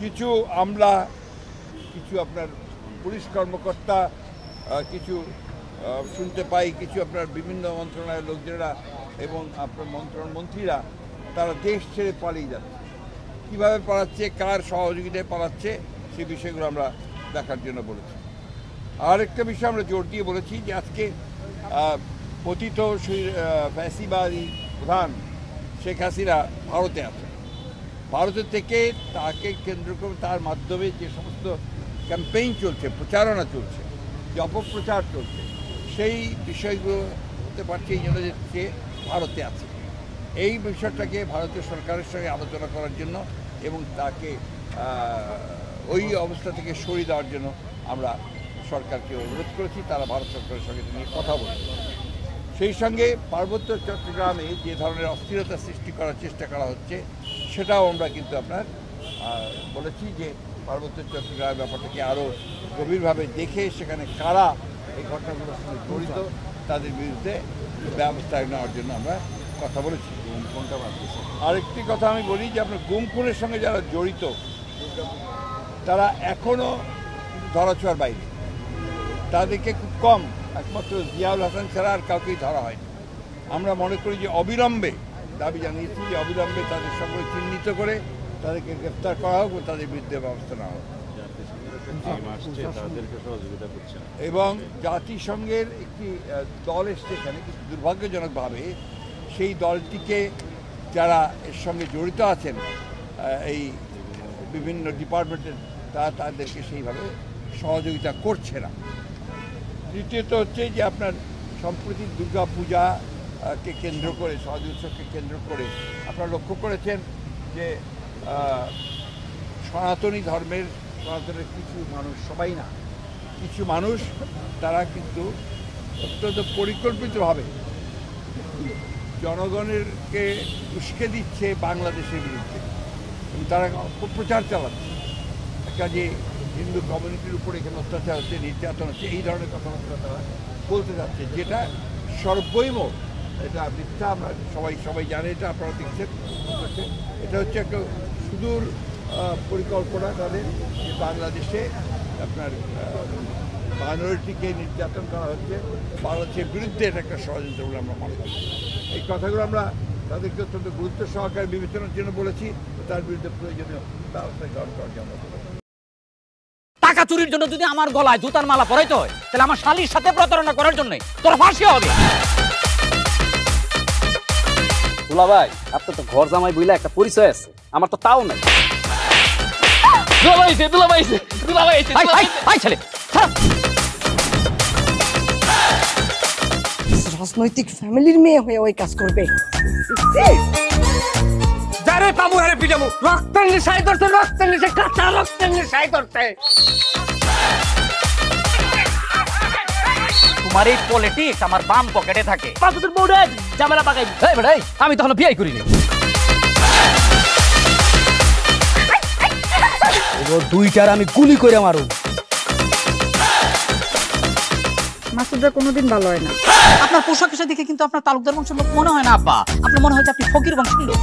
কিছু আমলা, কিছু আপনার পুলিশ কর্মকর্তা, কিছু শুনতে পাই কিছু আপনার বিভিন্ন মন্ত্রণালয়ের লোকজনেরা এবং আপনার মন্ত্রীরা তারা দেশ ছেড়ে পালিয়ে যাচ্ছে। কীভাবে পালাচ্ছে, কার সহযোগিতায় পালাচ্ছে, সেই বিষয়গুলো আমরা দেখার জন্য বলেছি। আর একটা বিষয় আমরা জোর দিয়ে বলেছি যে আজকে পতিত ফ্যাসিবাদী প্রধান শেখ হাসিনা ভারতে আছে। ভারতের থেকে তাকে কেন্দ্র করে তার মাধ্যমে যে সমস্ত ক্যাম্পেইন চলছে, প্রচারণা চলছে, যে অপপ্রচার চলছে, সেই বিষয়গুলো হতে পারছে এই জন্য যে সে ভারতে আছে। এই বিষয়টাকে ভারতীয় সরকারের সঙ্গে আলোচনা করার জন্য এবং তাকে ওই অবস্থা থেকে সরিয়ে দেওয়ার জন্য আমরা সরকারকে অনুরোধ করেছি। তারা ভারত সরকারের সঙ্গে নিয়ে কথা বলছে। সেই সঙ্গে পার্বত্য চট্টগ্রামে যে ধরনের অস্থিরতা সৃষ্টি করার চেষ্টা করা হচ্ছে সেটাও আমরা কিন্তু আপনার বলেছি যে পার্বত্য চট্টগ্রামের ব্যাপারটাকে আরও গভীরভাবে দেখে সেখানে কারা এই ঘটনাগুলোর সঙ্গে জড়িত তাদের বিরুদ্ধে ব্যবস্থা নেওয়ার জন্য আমরা কথা বলেছি। কোনটা বাড়তেছে আরেকটি কথা আমি বলি যে আপনার গুম খুনের সঙ্গে যারা জড়িত তারা এখনও ধরাছোঁয়ার বাইরে, তাদেরকে খুব কম, একমাত্র জিয়াউল হাসান ছাড়া আর কাউকেই ধরা হয়নি। আমরা মনে করি যে অবিলম্বে দাবি জানিয়েছি যে অবিলম্বে তাদের সঙ্গে চিহ্নিত করে তাদেরকে গ্রেফতার করা হোক ও তাদের বিরুদ্ধে ব্যবস্থা নেওয়া হোক। এবং জাতিসংঘের একটি দল এসছে এখানে, কিন্তু দুর্ভাগ্যজনকভাবে সেই দলটিকে যারা এর সঙ্গে জড়িত আছেন এই বিভিন্ন ডিপার্টমেন্টের, তারা তাদেরকে সেইভাবে সহযোগিতা করছে না। দ্বিতীয়ত হচ্ছে যে আপনার সম্প্রতি দুর্গা পূজাকে কেন্দ্র করে, সহজ উৎসবকে কেন্দ্র করে আপনারা লক্ষ্য করেছেন যে সনাতনের কিছু মানুষ, সবাই না, কিছু মানুষ তারা কিন্তু অত্যন্ত পরিকল্পিতভাবে জনগণেরকে উস্কে দিচ্ছে বাংলাদেশের বিরুদ্ধে এবং তারা অপপ্রচার চালাচ্ছে। একটা যে হিন্দু কমিউনিটির উপরে এখানে অত্যাচার হচ্ছে, নির্যাতন হচ্ছে, এই ধরনের কথাবার্তা তারা বলতে যাচ্ছে, যেটা সর্বৈম এটা মিথ্যা। আমরা সবাই জানে, এটা আপনারা দেখছেন। এটা হচ্ছে একটা সুদূর পরিকল্পনা তাদের, যে বাংলাদেশে আপনার মাইনরিটিকে নির্যাতন করা হচ্ছে, বাংলাদেশের বিরুদ্ধে এটা একটা ষড়যন্ত্র বলে আমরা মনে করি। এই কথাগুলো আমরা তাদেরকে অত্যন্ত গুরুত্ব সহকারে বিবেচনার জন্য বলেছি, তার বিরুদ্ধে প্রয়োজনীয় ব্যবস্থা গ্রহণ করার জন্য। টাকা চুরির জন্য যদি আমার গলায় জুতার মালা পরাইতে হয়, তাহলে আমার শালীর সাথে প্রতারণা করার জন্য তোর ফাঁসি হবে। দুলা ভাই, আপনার তো ঘর জামাই বইলা একটা পরিচয় আছে, আমার তো তাও নাই। রাজনৈতিক ফ্যামিলির মেয়ে হয়ে ওই কাজ করবে। যারে পাবো আরে পিটাবো, রক্তের নেশায় ধরছে, রক্তের নেশায়, কাঁচা রক্তের নেশায় ধরছে। তোমার এই পলিটিক্স আমার বাম পকেটে থাকে। পাঁচুদের বউরে ঝামেলা পাকাই। এই বেটাই, আমি তখন বিয়ে করিনি। দুইটার আমি গুলি করে মারু। মাসুদরা কোনোদিন ভালো হয় না। আপনার পোশাক আশাক দেখে কিন্তু আপনার তালুকদার বংশের লোক মনে হয় না আব্বা, আপনার মনে হয় যে আপনি ফকির বংশের লোক।